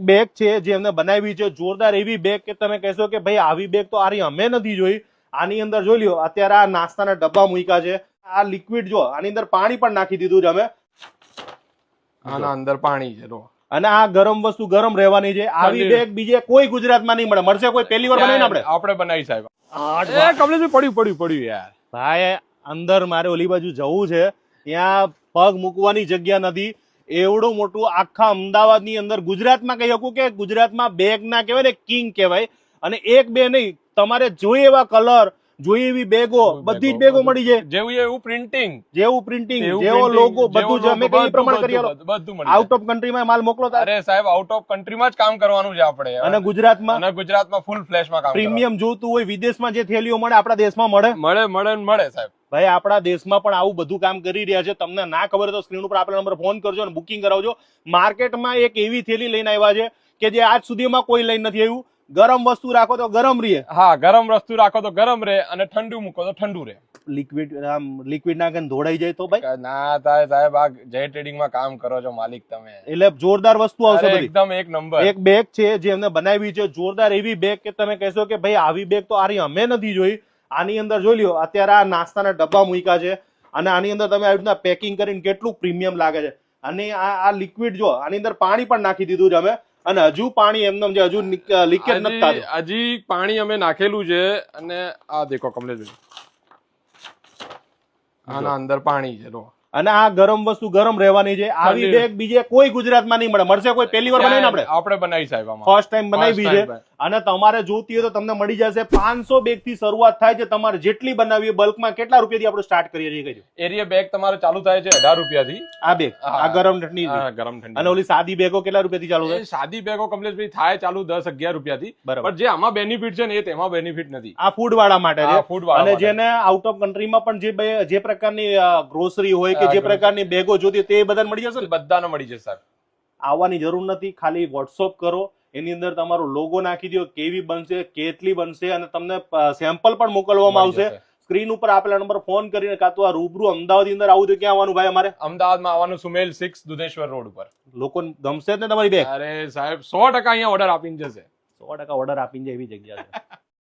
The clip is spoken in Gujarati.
બેગ છે જે એમને બનાવી છે જોરદાર એવી બેગ કે તમે કહેશો કે ભાઈ આવી બેગ તો આરી અમે નથી જોઈ. આની અંદર જોઈ લ્યો અત્યારે આ નાસ્તાના ડબ્બા મૂક્યા છે. આ લિક્વિડ જો આની અંદર પાણી પણ નાખી દીધું છે અમે. આના અંદર પાણી છે જો. અને આ ગરમ વસ્તુ ગરમ રહેવાની છે. આવી બેગ બીજે કોઈ ગુજરાતમાં નહીં મળે. મળશે કોઈ પહેલી વાર બનાવીને આપણે બનાવી સાહેબ. કમલેશભાઈ પડ્યું યાર. ભાઈ અંદર મારે ઓલી બાજુ જવું છે, ત્યાં પગ મૂકવાની જગ્યા નથી. એવડું મોટું આખા અમદાવાદની અંદર ગુજરાતમાં કહી શકું કે ગુજરાતમાં બેગ ના કહેવાય ને કિંગ કહેવાય. અને એક બે નહીં, તમારે જોઈએ એવા કલર, જોઈએ એવી બેગો, બધી જ બેગો મળી જાય. જેવું એવું પ્રિન્ટિંગ, જેવો લોગો બધું જ અમે કઈ પ્રમાણે કરી આલો. બધું મળી આઉટ ઓફ કન્ટ્રીમાં માલ મોકલો. અરે સાહેબ આઉટ ઓફ કન્ટ્રીમાં જ કામ કરવાનું છે આપણે. અને ગુજરાતમાં ફૂલ ફ્લેશમાં કામ. પ્રીમિયમ જોતું હોય વિદેશમાં જે થેલીઓ મળે આપણા દેશમાં મળે સાહેબ. ભાઈ આપણા દેશમાં પણ આવું બધું કામ કરી રહ્યા છે. તમને ના ખબર તો સ્ક્રીન ઉપર આપેલા નંબર ફોન કરજો અને બુકિંગ કરાવજો. માર્કેટમાં એક એવી થેલી લઈને આવ્યા છે કે જે આજ સુધીમાં કોઈ લઈને નથી આવ્યું. ગરમ વસ્તુ રાખો તો ગરમ રહે. હા, ગરમ વસ્તુ રાખો તો ગરમ રહે અને ઠંડુ મૂકો તો ઠંડુ રહે. લિક્વિડ નાખીને ધોડાઈ જાય તો ભાઈ ના થાય સાહેબ. આ જય ટ્રેડિંગ માં કામ કરો છો માલિક તમે, એટલે જોરદાર વસ્તુ આવશે. એકદમ એક નંબર. એક બેગ છે જે એમને બનાવી છે જોરદાર એવી બેગ કે તમે કહેશો કે ભાઈ આવી બેગ તો આરી અમે નથી જોઈ. આની અંદર જોઈ લ્યો અત્યારે આ નાસ્તાના ડબ્બા મૂક્યા છે અને આની અંદર તમે આવી રીતના પેકિંગ કરીને કેટલું પ્રીમિયમ લાગે છે. અને આ લિક્વિડ જો આની અંદર પાણી પણ નાખી દીધું છે અમે. અને હજુ પાણી એમને છે, હજુ લીકેજ નથી થતું. હજી પાણી અમે નાખેલું છે. અને આ દેખો કમલેશભાઈ, આના અંદર પાણી છે જો. અને આ ગરમ વસ્તુ ગરમ રહેવાની છે. આવી બેગ બીજે કોઈ ગુજરાતમાં નહીં મળે. મળશે કોઈ પહેલી વાર બનાવીને આપણે બનાવી સાહેબ. ફર્સ્ટ ટાઈમ બનાવી છે. અને તમારે જોતી હોય તો તમને મળી જશે. 500 બેગ થી શરૂઆત થાય છે. તમારે જેટલી બનાવી બલ્કમાં કેટલા રૂપિયાથી આપણે સ્ટાર્ટ કરીએ છીએ કહેજો. એરિયા બેગ તમારે ચાલુ થાય છે 18 રૂપિયાથી. આ બેગ આ ગરમ ઠંડી ગરમ ઠંડી. અને ઓલી સાદી બેગો કેટલા રૂપિયાથી ચાલુ થાય? સાદી બેગો કમલેશભાઈ થાય ચાલુ 10-11 રૂપિયાથી. પણ જે આમાં બેનિફિટ છે ને એ તેમાં બેનિફિટ નથી. આ ફૂડ વાળા માટે છે. અને માટે. જેને આઉટ ઓફ કન્ટ્રીમાં પણ જે પ્રકારની ગ્રોસરી હોય કે જે પ્રકારની બેગો જોતી તે બધાને મળી જશે ને? બધાને મળી જશે સાહેબ. આવવાની જરૂર નથી. ખાલી વોટ્સઅપ કરો, એની અંદર તમારો લોગો નાખી દો, કેવી બનશે, કેટલી બનશે અને તમને સેમ્પલ પણ મોકલવામાં આવશે. સ્ક્રીન ઉપર આપેલા નંબર ફોન કરીને કાં તો આ રૂબરૂ અમદાવાદ ની અંદર આવું તો ક્યાં આવવાનું ભાઈ? અમારે અમદાવાદમાં આવવાનું સુમેલ 6 દુધેશ્વર રોડ ઉપર. લોકો ગમશે જ ને તમારી બેગ? અરે સાહેબ 100% અહીંયા ઓર્ડર આપીને જશે. 100% ઓર્ડર આપીને જાય એવી જગ્યા છે.